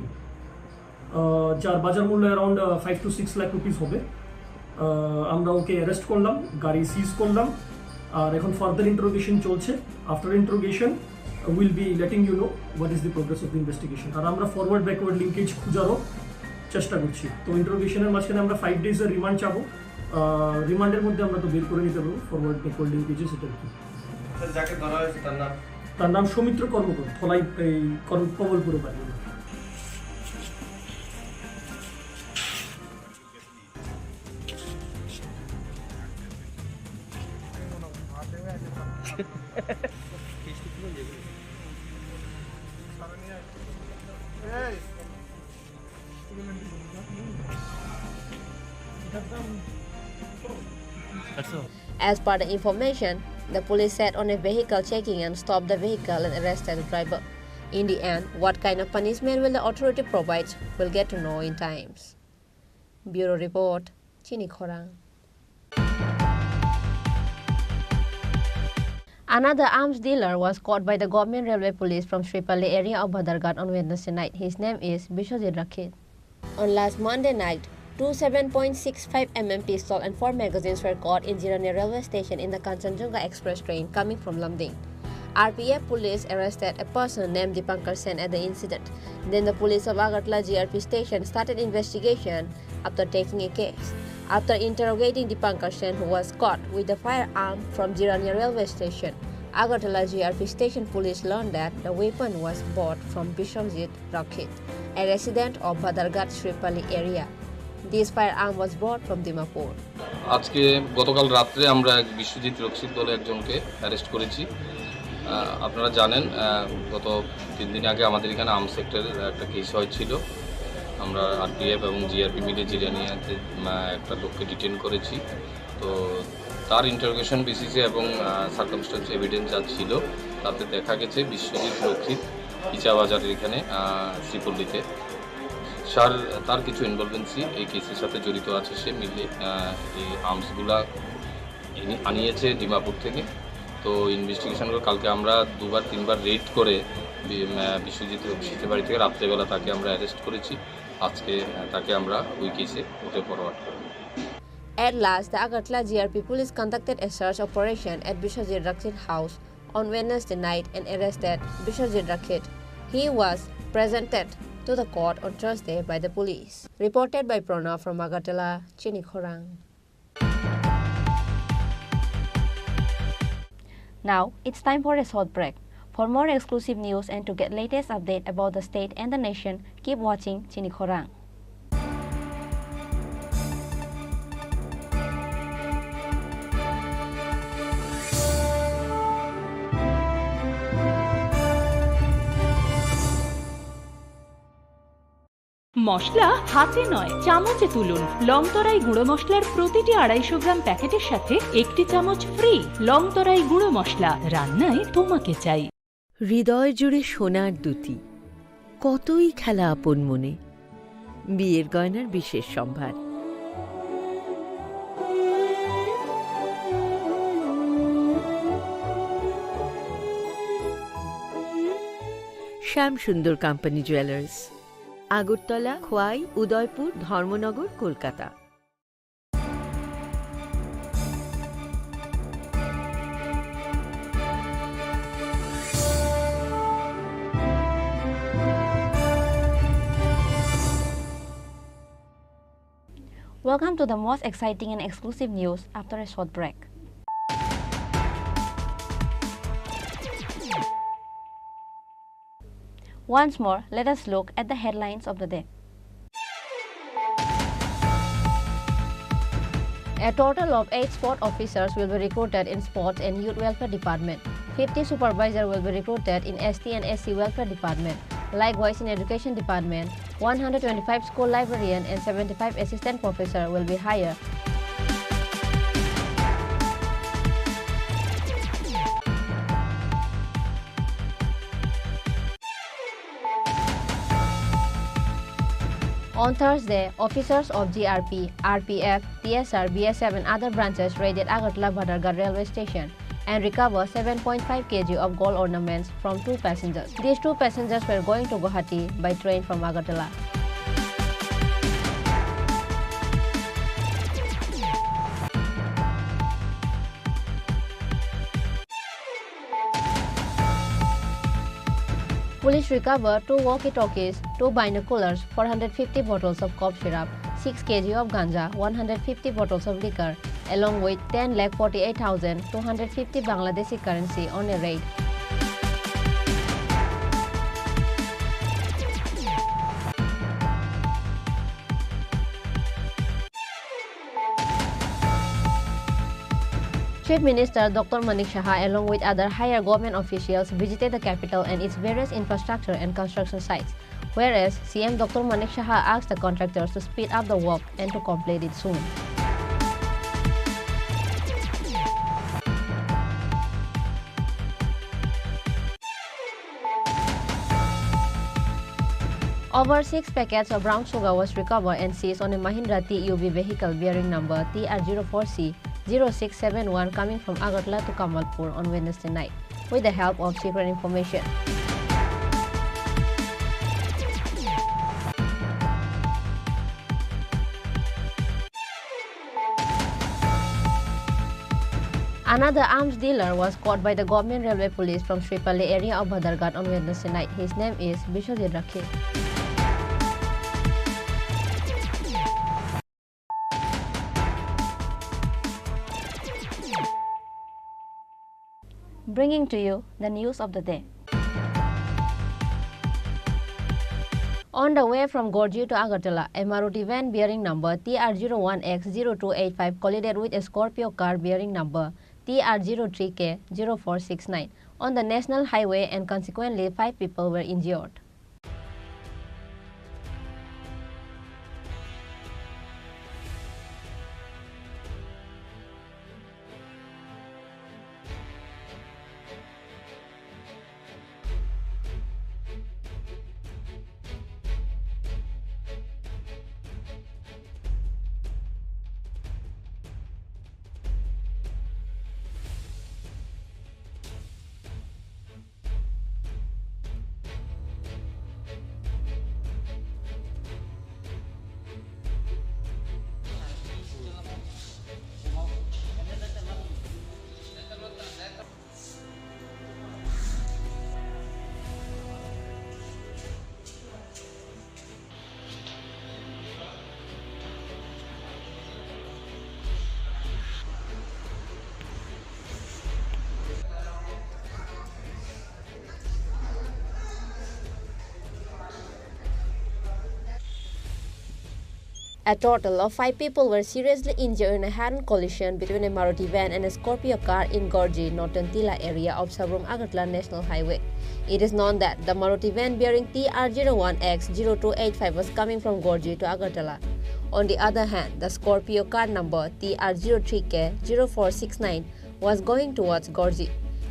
যার বাজার মূল্য অ্যারাউন্ড 5 to 6 লাখ রুপিস হবে। আমরা ওকে অ্যারেস্ট করলাম, গাড়ি সিজ করলাম, আর এখন ফার্দার ইন্টারোগেশন চলছে। After interrogation will be letting you know what is the progress of the investigation. আর আমরা ফরওয়ার্ড ব্যাকওয়ার্ড লিঙ্কেজ খুঁজারও চেষ্টা করছি। তো ইন্টারোগেশনের মাঝখানে আমরা 5 ডেজের রিমান্ড চাবো। রিমান্ডের মধ্যে আমরা তো বের করে নিতে পারবো ফরওয়ার্ড ব্যাকওয়ার্ড লিঙ্কেজে, সেটা কি। যাকে ধরা হয়েছে তার নাম সৌমিত্র কর্মকর, থলাই কমলপুর বাড়ি। As per the information, the police set on a vehicle checking and stopped the vehicle and arrested the driver. In the end, what kind of punishment will the authority provide, we'll get to know in times. Bureau Report, Chini Khorang. Another arms dealer was caught by the government railway police from Sripali area of Bhadarghat on Wednesday night. His name is Bishwajit Rakhet. On last Monday night, 2 7.65 mm pistol and 4 magazines were caught in Jirani railway station in the Kanchenjunga express train coming from Lamding. RPF police arrested a person named Dipankar Sen at the incident. Then the police of Agartala GRP station started investigation after taking a case. After interrogating Dipankar Sen, who was caught with the firearm from Jirani railway station, Agartala GRP station police learned that the weapon was bought from Bishwajit Rakhet, a resident of Bhadarghat Sripali area. This firearm was brought from Dimapur. আজকে গতকাল রাত্রে আমরা এক বিশ্বজিৎ রক্ষিত দলে একজনকে arrest করেছি। আপনারা জানেন গত 3 দিন আগে আমাদের এখানে আর্ম সেক্টরের একটা কেস হয়েছিল। আমরা RPF এবং GRP মিলে জিরানিয়াতে একটা লোককে ডিটেন করেছি। তো তার ইন্টারোগেশন বেসিসে এবং সার্কামস্টেন্স এভিডেন্স যা ছিল তাতে দেখা গেছে বিশ্বজিৎ রক্ষিত ইচা বাজারের এখানে শ্রীপল্লীতে তার কিছু ইনভলভেন্সি এই কেসের সাথে জড়িত আছে। সে মিলে এই আর্মসগুলা আনিয়েছে ডিমাপুর থেকে। তো ইনভেস্টিগেশন করে কালকে আমরা 2-3বার রেড করে বিশ্বজিৎ রক্ষিতের বাড়ি থেকে রাত্রেবেলা তাকে আমরা অ্যারেস্ট করেছি। আজকে তাকে আমরা ওই কেসে ওতে ফরওয়ার্ড করব। At last, the Agartala GRP police conducted a search operation at Bishwajit Rakhet's house on Wednesday night and arrested Bishwajit Rakhet. He was presented to the court on Thursday by the police. Reported by Pranav from Agartala, Chini Khorang. Now, it's time for a short break. For more exclusive news and to get latest update about the state and the nation, keep watching Chini Khorang. মশলা হাতে নয় চামচে তুলুন। লংতরাই গুঁড়ো মশলার প্রতিটি 250 গ্রাম প্যাকেটের সাথে 1টি চামচ ফ্রি। লংতরাই গুঁড়ো মশলা, রান্নায় তোমাকে চাই। হৃদয় জুড়ে সোনার দুটি, কতই খেলা আপন মনে। বিয়ের গয়নার বিশেষ সম্ভার। শ্যাম সুন্দর company jewellers, Agartala, Khowai, Udaipur, Dharmanagar, Kolkata. Welcome to the most exciting and exclusive news after a short break. Once more, let us look at the headlines of the day. A total of 8 sport officers will be recruited in Sports and Youth Welfare Department. 50 supervisors will be recruited in ST and SC Welfare Department. Likewise, in Education Department, 125 school librarian and 75 assistant professor will be hired. On Thursday, officers of GRP, RPF, TSR, BSF and other branches raided Agartala Bhadargarh railway station and recovered 7.5 kg of gold ornaments from 2 passengers. These 2 passengers were going to Guwahati by train from Agartala. Police recovered 2 walkie-talkies, 2 binoculars, 450 bottles of cough syrup, 6 kg of ganja, 150 bottles of liquor, along with 10,48,250 Bangladeshi currency on a raid. Chief Minister Dr. Manik Saha along with other higher government officials visited the capital and its various infrastructure and construction sites, whereas CM Dr. Manik Saha asked the contractors to speed up the work and to complete it soon. Over 6 packets of brown sugar was recovered and seized on a Mahindra TUV vehicle bearing number TR04C 0671 coming from Agartala to Kamalpur on Wednesday night with the help of secret information. Another arms dealer was caught by the government railway police from Sripali area of Bhadargarh on Wednesday night. His name is Bishwajit Rakhe. Bringing to you the news of the day. On the way from Gorji to Agartala, a Maruti van bearing number TR01X0285 collided with a Scorpio car bearing number TR03K0469 on the national highway and consequently 5 people were injured. A total of 5 people were seriously injured in a head-on collision between a Maruti van and a Scorpio car in Gorji, Northern Tila area of Sabrum Agartala National Highway. It is known that the Maruti van bearing TR01X0285 was coming from Gorji to Agartala. On the other hand, the Scorpio car number TR03K0469 was going towards Gorji.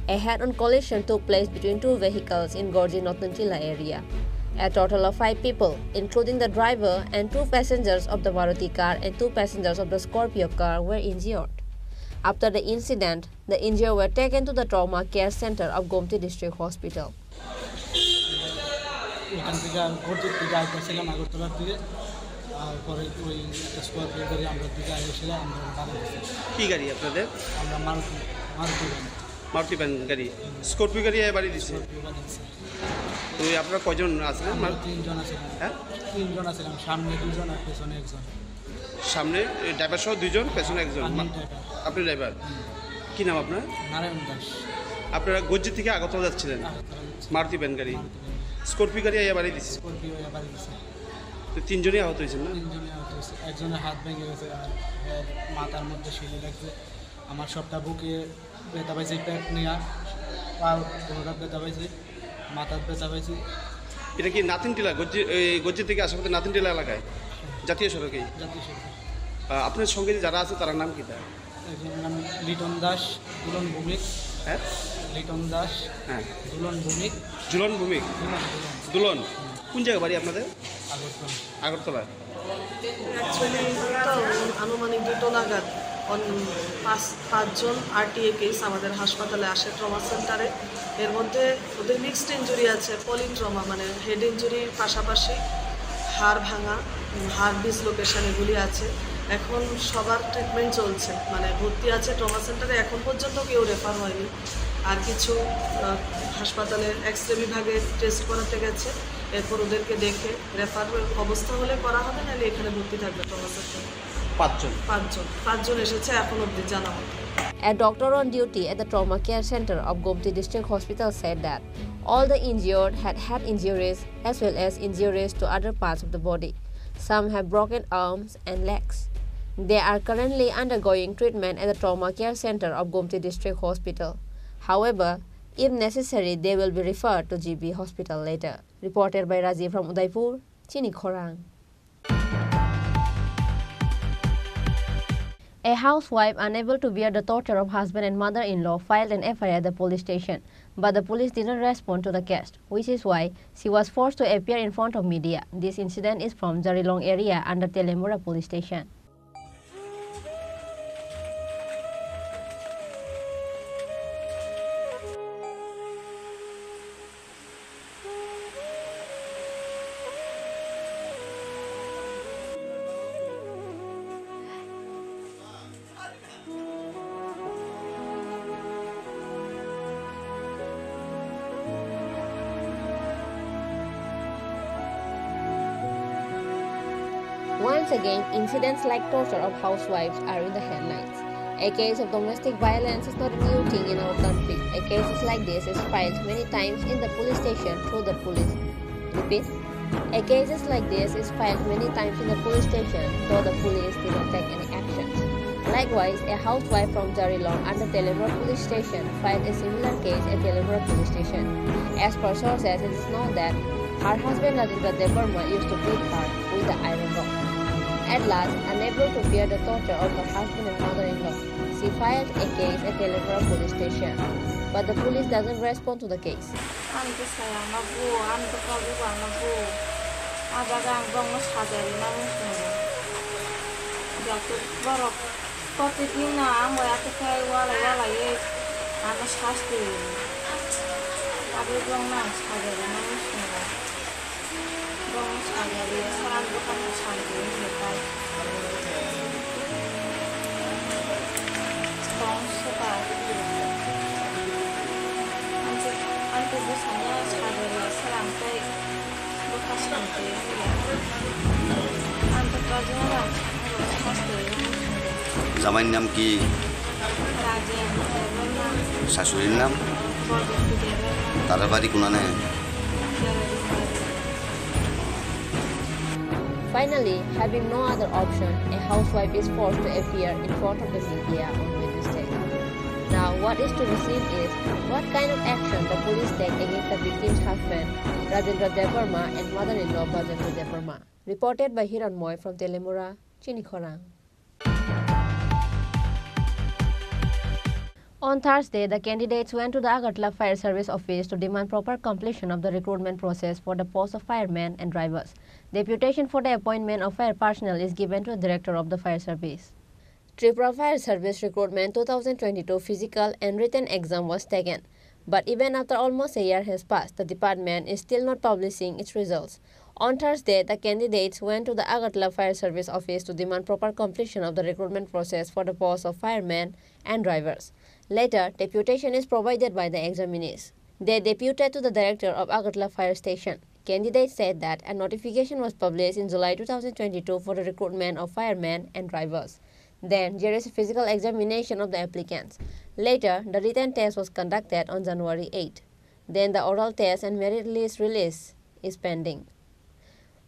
A head-on collision took place between 2 vehicles in Gorji, Northern Tila area. A total of 5 people, including the driver and 2 passengers of the Maruti car and 2 passengers of the Scorpio car, were injured. After the incident, the injured were taken to the Trauma Care Center of Gomti District Hospital. Maruti van গাড়ি Scorpio গাড়ি বাড়ি দিচ্ছে তো আপনারা কয়জন আছিলেন? 3 জন আছিলাম। হ্যাঁ 3 জন আছিলাম, সামনে 2 জন আর পেছনে 1 জন। সামনে ড্রাইভার সহ 2 জন, পেছনে একজন। আপনি ড্রাইভার, কি নাম আপনার? নারায়ণ দাস। আপনারা গজ্জি থেকে আগরতলা যাচ্ছিলেন, মারুতি ভ্যান গাড়ি, স্করপিও গাড়ি আইয়া বাড়ি দিচ্ছে, স্করপিও বাড়ি গেছে। তো 3 জনই আহত হয়েছেন না? 3 জনে আহত হয়েছে, একজনের হাত ভেঙে গেছে আর এর মাথার মধ্যে শিলি লাগছে। আমার সবটা বুকে ব্যথা পাইছে, পেট নিয়ে পা কোনোটা ব্যথা পাইছে, মাথার ব্যথা পাইছে। এটা কি নাতিনটিলা গজ্জি থেকে আসামতে নাতিনটিলা এলাকায় জাতীয় সড়কে? জাতীয় সড়ক। আপনার সঙ্গে যারা আছে তার নাম কি? একজনের নাম লিটন দাস, দুলন ভৌমিক। হ্যাঁ, লিটন দাস, হ্যাঁ, দুলন ভৌমিক। ঝুলন ভূমিক, দুলন। কোন জায়গা বাড়ি আপনাদের? আগরতলা। আগরতলা। অ্যাকচুয়ালি তো আনুমানিক 2টো নাগাদ পাঁচজন আরটিএ কেস আমাদের হাসপাতালে আসে ট্রমা সেন্টারে। এর মধ্যে ওদের মিক্সড ইঞ্জুরি আছে, পলিট্রমা মানে হেড ইঞ্জুরির পাশাপাশি হাড় ভাঙা, হাড় ডিসলোকেশন এগুলি আছে। এখন সবার ট্রিটমেন্ট চলছে, মানে ভর্তি আছে ট্রমা সেন্টারে। এখন পর্যন্ত কেউ রেফার হয়নি। আর কিছু হাসপাতালের এক্সরে বিভাগে টেস্ট করাতে গেছে, এরপর ওদেরকে দেখে রেফার অবস্থা হলে করা হবে, নাহলে এখানে ভর্তি থাকবে ট্রমা সেন্টারে। পাঁচজন এসেছে এখন অবধি জানা হয়। A doctor on duty at the Trauma Care Center of Gomti District Hospital said that all the injured had had injuries as well as injuries to other parts of the body. Some have broken arms and legs. They are currently undergoing treatment at the Trauma Care Center of Gomti District Hospital. However, if necessary, they will be referred to GB Hospital later. Reported by Rajiv from Udaipur, Chini Khorang. A housewife unable to bear the torture of husband and mother-in-law filed an FIR at the police station, but the police didn't respond to the case, which is why she was forced to appear in front of media. This incident is from Jarilong area under Telemura police station. Once again, incidents like torture of housewives are in the headlines. A case of domestic violence is not a new thing in our country. A case like this is filed many times in the police station through the police. Repeat. A case like this is filed many times in the police station, though the police did not take any actions. Likewise, a housewife from Jarilong under Telemura police station filed a similar case at Telemura police station. As per sources, it is known that her husband Rajendra Devarma used to beat her with the iron rod. At last, unable to bear the torture of her husband and mother-in-law, she filed a case at Telemura police station. But the police doesn't respond to the case. জামাইয়ের নাম কি? শাশুড়ির নাম? তার বাড়ি কোনানে? Finally, having no other option, a housewife is forced to appear in front of the media on Wednesday. Now, what is to be seen is what kind of action the police take against the victim's husband, Rajendra Devarma, and mother-in-law, Bajendra Devarma. Reported by Hiran Moy from Telemura, Chini Khorang. On Thursday, the candidates went to the Agartala Fire Service office to demand proper completion of the recruitment process for the post of firemen and drivers. Deputation for the appointment of fire personnel is given to the director of the fire service. Tripura Fire Service Recruitment 2022 physical and written exam was taken, but even after almost a year has passed, the department is still not publishing its results. On Thursday, the candidates went to the Agartala Fire Service office to demand proper completion of the recruitment process for the post of firemen and drivers. Later, deputation is provided by the examinees. They deputed to the director of Agartala Fire Station. Candidates said that a notification was published in July 2022 for the recruitment of firemen and drivers. Then there is a physical examination of the applicants. Later, the written test was conducted on January 8. Then the oral test and merit list release is pending.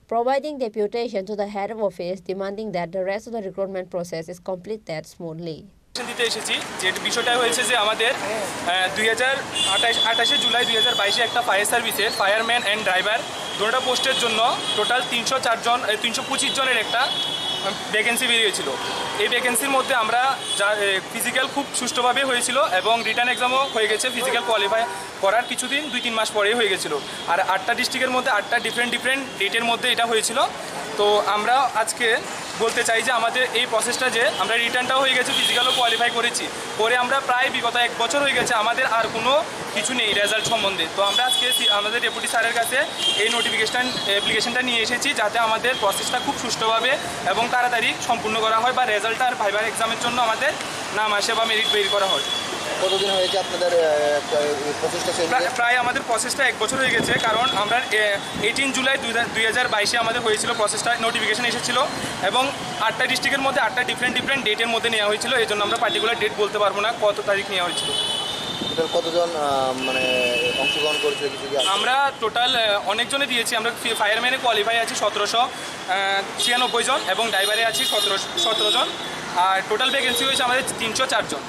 Providing deputation to the head of office demanding that the rest of the recruitment process is completed smoothly. দিতে এসেছি যে বিষয়টা হয়েছে যে আমাদের 28 জুলাই 2022 একটা fire সার্ভিসের fireman and driver দুটো পোস্টের জন্য টোটাল 325 জনের একটা ভ্যাকেন্সি বেরিয়েছিল। এই ভ্যাকেন্সির মধ্যে আমরা ফিজিক্যাল খুব সুষ্ঠুভাবে হয়েছিল এবং রিটার্ন এক্সামও হয়ে গেছে। ফিজিক্যাল কোয়ালিফাই করার কিছুদিন 2-3 মাস পরেই হয়ে গেছিলো। আর 8টা ডিস্ট্রিক্টের মধ্যে 8টা ডিফারেন্ট ডেটের মধ্যে এটা হয়েছিল। তো আমরা আজকে বলতে চাই যে আমাদের এই প্রসেসটা যে আমরা রিটার্নটাও হয়ে গেছে, ফিজিক্যালও কোয়ালিফাই করেছি, করে আমরা প্রায় বিগত 1 বছর হয়ে গেছে, আমাদের আর কোনো কিছু নেই রেজাল্ট সম্বন্ধে। তো আমরা আজকে আমাদের ডেপুটি স্যারের কাছে এই অ্যাপ্লিকেশনটা নিয়ে এসেছি যাতে আমাদের প্রসেসটা খুব সুষ্ঠুভাবে এবং তাড়াতাড়ি সম্পূর্ণ করা হয় বা রেজাল্ট আর ভাইবার এক্সামের জন্য আমাদের নাম আসে বা মেরিট বের করা হয়। কতদিন হয়েছে আপনাদের প্রসেসটা? প্রায় আমাদের প্রসেসটা 1 বছর হয়ে গেছে, কারণ আমরা 18 জুলাই 2022 আমাদের হয়েছিল প্রসেসটা, নোটিফিকেশন এসেছিল এবং 8টা ডিস্ট্রিক্টের মধ্যে 8টা ডিফারেন্ট ডেটের মধ্যে নেওয়া হয়েছিল। এই জন্য আমরা পার্টিকুলার ডেট বলতে পারবো না কত তারিখ নেওয়া হয়েছিল। টোটাল কতজন মানে অংশগ্রহণ করেছিল? আমরা টোটাল অনেকজনে দিয়েছি। আমরা ফায়ারম্যানে কোয়ালিফাই আছি 1796 জন এবং ড্রাইভারে আছি 17 জন। আর টোটাল ভ্যাকেন্সি হয়েছে আমাদের 304 জন।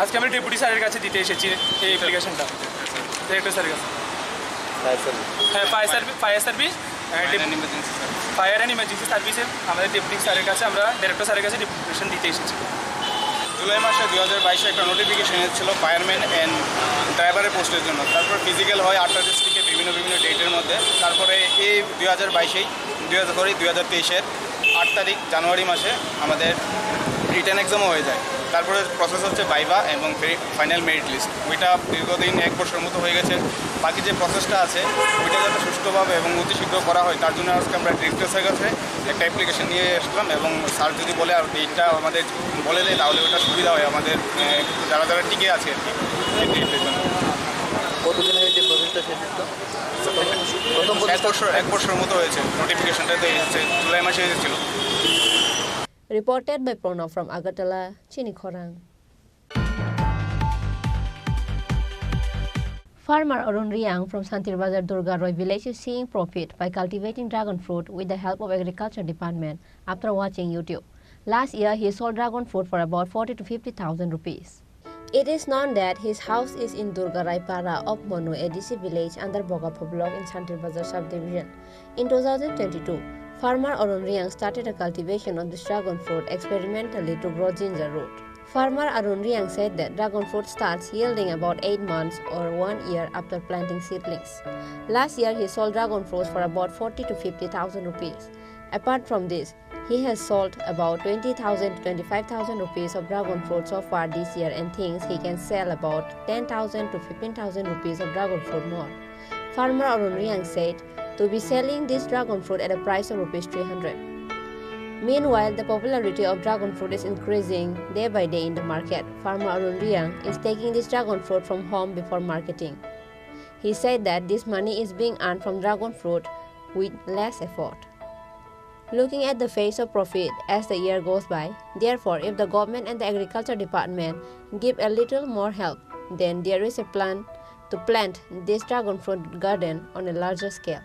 আজকে আমরা ডেপুটি স্যারের কাছে দিতে এসেছি এই অ্যাপ্লিকেশনটা, ডিরেক্টর স্যারের কাছে। হ্যাঁ, fire service fire and emergency সার্ভিসের আমাদের ডেপুটি স্যারের কাছে, আমরা ডিরেক্টর স্যারের কাছে ডেপুটেশন দিতে এসেছি। জুলাই মাসে 2022 একটা নোটিফিকেশন এসেছিল ফায়ারম্যান অ্যান্ড ড্রাইভারের পোস্টের জন্য। তারপর ফিজিক্যাল হয় 8টা ডিস্ট্রিক্টে বিভিন্ন ডেটের মধ্যে। তারপরে এই 2023-এর 8 তারিখ জানুয়ারি মাসে আমাদের রিটার্ন এক্সামও হয়ে যায়। তারপরে প্রসেস হচ্ছে ভাইভা এবং ফাইনাল মেরিট লিস্ট। ওইটা দীর্ঘদিন 1 বছর মতো হয়ে গেছে। বাকি যে প্রসেসটা আছে ওইটা যাতে সুষ্ঠুভাবে এবং অতি শীঘ্র করা হয় তার জন্য আজকে আমরা ডিরেক্টর স্যারের কাছে একটা অ্যাপ্লিকেশন নিয়ে আসলাম এবং স্যার যদি বলে আর ডেটটা আমাদের বলে দেয় তাহলে ওটা সুবিধা হয় আমাদের যারা টিকে আছে আর কি এই ডেটের জন্য। কতদিন হয়েছে প্রসেসটা শেষ? প্রথম 1 বছর মতো হয়েছে। নোটিফিকেশনটা তো এসেছে জুলাই মাসে এসেছিল। Reported by Pranav from Agartala, Chini Khorang. Farmer Arun Riang from Santirbazar Durga Roy village is seeing profit by cultivating dragon fruit with the help of Agriculture Department after watching YouTube. Last year, he sold dragon fruit for about 40 to 50,000 rupees. It is known that his house is in Durga Raipara of Monu, ADC village under Bogapo block in Santirbazar subdivision. In 2022, Farmer Arun Riang started a cultivation of this dragon fruit experimentally to grow ginger root. Farmer Arun Riang said that dragon fruit starts yielding about 8 months or 1 year after planting seedlings. Last year, he sold dragon fruits for about 40 to 50,000 rupees. Apart from this, he has sold about 20,000 to 25,000 rupees of dragon fruit so far this year and thinks he can sell about 10,000 to 15,000 rupees of dragon fruit more. Farmer Arun Riang said to be selling this dragon fruit at a price of rupees 300. Meanwhile, the popularity of dragon fruit is increasing day by day in the market. Farmer Arun Riang is taking this dragon fruit from home before marketing. He said that this money is being earned from dragon fruit with less effort. Looking at the face of profit as the year goes by, therefore, if the government and the agriculture department give a little more help, then there is a plan to plant this dragon fruit garden on a larger scale.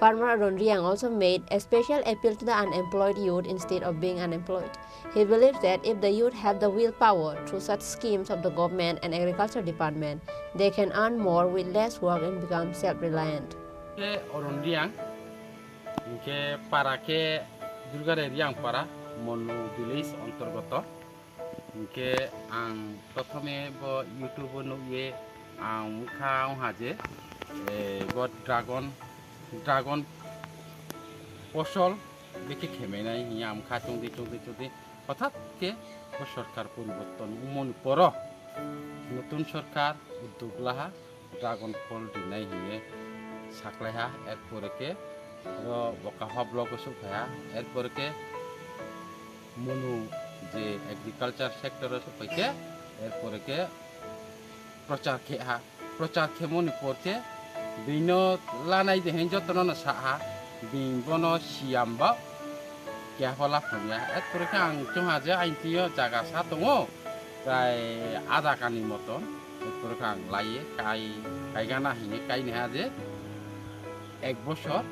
Farmer Arun Riang also made a special appeal to the unemployed youth instead of being unemployed. He believes that if the youth have the willpower through such schemes of the government and agriculture department, they can earn more with less work and become self-reliant. Arun Riang, ke para ke Durga Riang para Monu village antargata, ke ang prothome bo YouTube no ye ang mukha haje bo dragon ফসল দেখে খেমে নাই আম খা চুঁদি হঠাৎ কে সরকার পরিবর্তন মন পর নতুন সরকার উদ্যোগ লাহা ড্রাগন ফল দিনাই হিয়ে সাকলাইহা এরপরে কে বকা হবলক সুখায়া এরপরে কে মনু যে এগ্রিকালচার সেক্টর সবাইকে এরপরে কে প্রচার খে মনি পড়তে Bino lanai de henjo tono na saha bin bono siamba kya hola punya et kurang cuma aja aintio jaga satu ngo kai ada kani moton et kurang laye kai gana hini kai ne aja ek bosor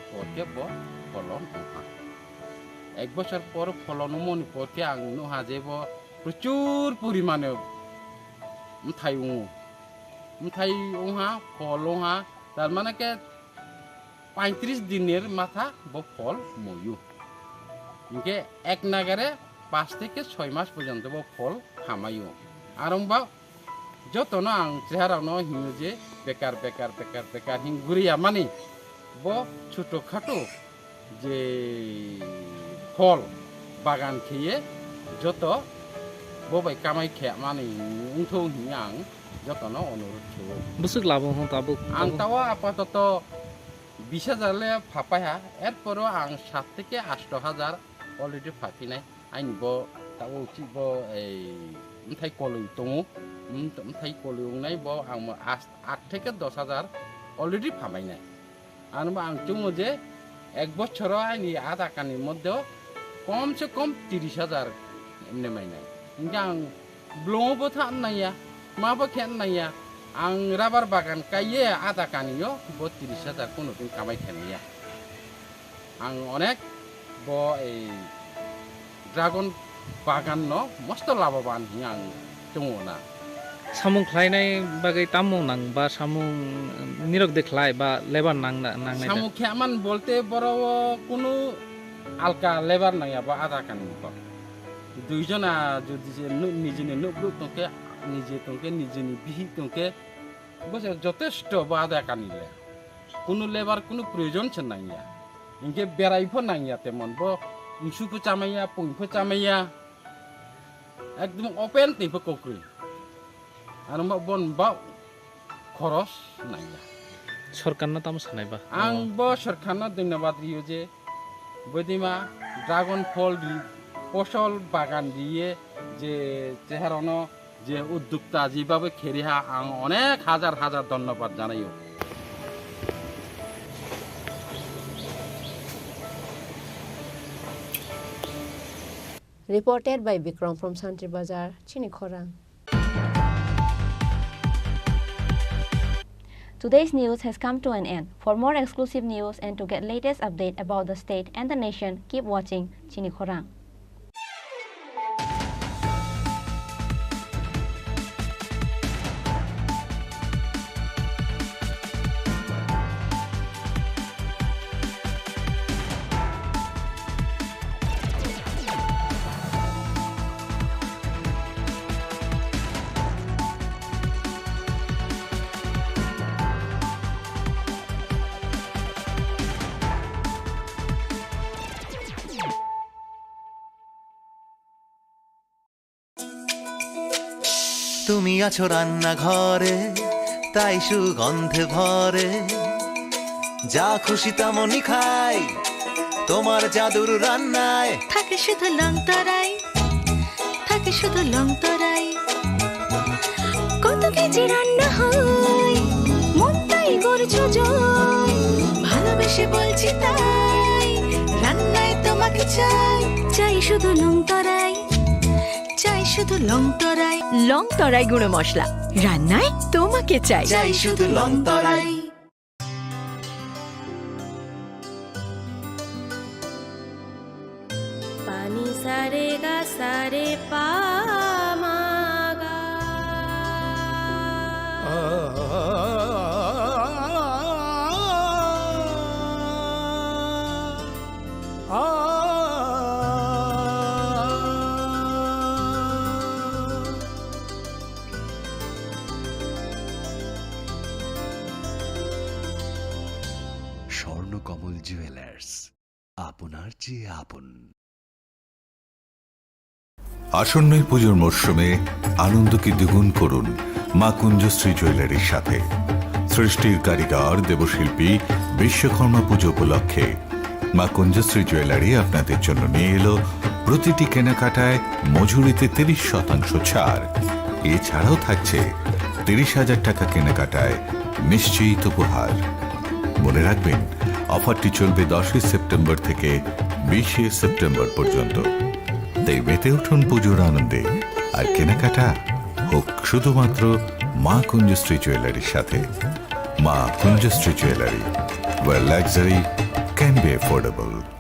porke bo kolon uha ek bosor por kolon umoni porke ang nu haje bo প্রচুর পরিমাণে মিঠাই উহা ফল উহা তার মানে কে 35 দিনের মাথা ফল ময়ু ইনকে এক নাগারে 5 থেকে 6 মাস পর্যন্ত ফল খামায়ু আরম্বা যতন আং চেহারানো হিউ যে বেকার বেকার বেকার বেকার হিঙ্গুরিয়া মানে ব ছোট খাটো যে ফল বাগান খেয়ে যত ববাই কামাই খেয়া মানে উঠো হিয়াং যতন অনুরোধ বুসুক লাভ হন তাবু আং তাওয়া আপাতত 20,000 লে ফাপায়া এরপরও আং 7 থেকে 8,000 অলরেডি ফাপিনাই আইনব তাও উচিব এই উঠাই কলই দङ উঠাই কলই উনাই ব আং 8 থেকে 10,000 অলরেডি ফামাইনাই আনবা আং চুমো যে এক বছর আইনি আধা কানির মধ্যে কমসে কম 30,000 এমনি মাইনাই Ang belum buat naya, maba kian naya, ang rabar bagan kaya ada kaniyo, buat 30,000 kuno pun kamai kania. Ang onek bo dragon bagan no, mesti lababan yang cumuna. Samung khlainai bagai tamung nang ba samung nirok dekhlai ba lebar nang nang. Samung kiaman bolte boro kuno alka lebar naya ba ada kaniyo. দুইজনা যদি নিজে নুকলুক তোকে নিজে বিহি তোকে বসে যথেষ্ট বাদা কানিলে কোনো লেবার কোনো প্রয়োজন ছে নাইয়া ইনকে বেড়াইফ নাইয়া তেমন ব মুসুফো চামাইয়া পইফো চামাইয়া একদম ওপেন তেফো ককরি আর বন বা খরচ নাইয়া সরকার না তাম সানাইবা আং ব সরকার না ধন্যবাদ দিও যে বদিমা ড্রাগন ফল ফসল বাগান দিয়ে যে চেহারানো যে উদ্যোক্তা যেভাবে খেরিহা আং অনেক হাজার হাজার ধন্যবাদ জানাইও Reported by Vikram from Santri Bazar, Chini Khorang. Today's news has come to an end. For more exclusive news and to get latest update about the state and the nation, keep watching Chini Khorang. তুমি আছো রান্না ঘরে তাই সুগন্ধে ভরে যা খুশি তেমনই খাই তোমার জাদুর রান্নায় থাকে শুধু লং তরাই থাকে শুধু লং তরাই কত কেজি রান্না হয় মনটাই করছো জয় ভালোবেসে বলছি তাই রান্নায় তোমাকে চাই চাই শুধু লং তরাই চাই শুধু লং তরাই গুঁড়ো মশলা রান্নায় তোমাকে চাই চাই শুধু লং তরাই পানি সারে গা সারে পা মাগা স্বর্ণকমল জুয়েলার্স আপনার চেয়ে আপন। আসন্ন পুজোর মরশুমে আনন্দকে দ্বিগুণ করুন মা কুঞ্জশ্রী জুয়েলারির সাথে। সৃষ্টির কারিগর দেবশিল্পী বিশ্বকর্মা পুজো উপলক্ষে মা কুঞ্জশ্রী জুয়েলারি আপনাদের জন্য নিয়ে এলো প্রতিটি কেনাকাটায় মজুরিতে 30% ছাড়। এছাড়াও থাকছে 30,000 টাকা কেনাকাটায় নিশ্চিত উপহার। মনে রাখবেন, অফারটি চলবে 10 সেপ্টেম্বর থেকে 20 সেপ্টেম্বর পর্যন্ত। তাই মেতে উঠুন পুজোর আনন্দে, আর কেনাকাটা হোক শুধুমাত্র মা কুঞ্জশ্রী জুয়েলারির সাথে। মা কুঞ্জশ্রী jewellery, where luxury can be affordable.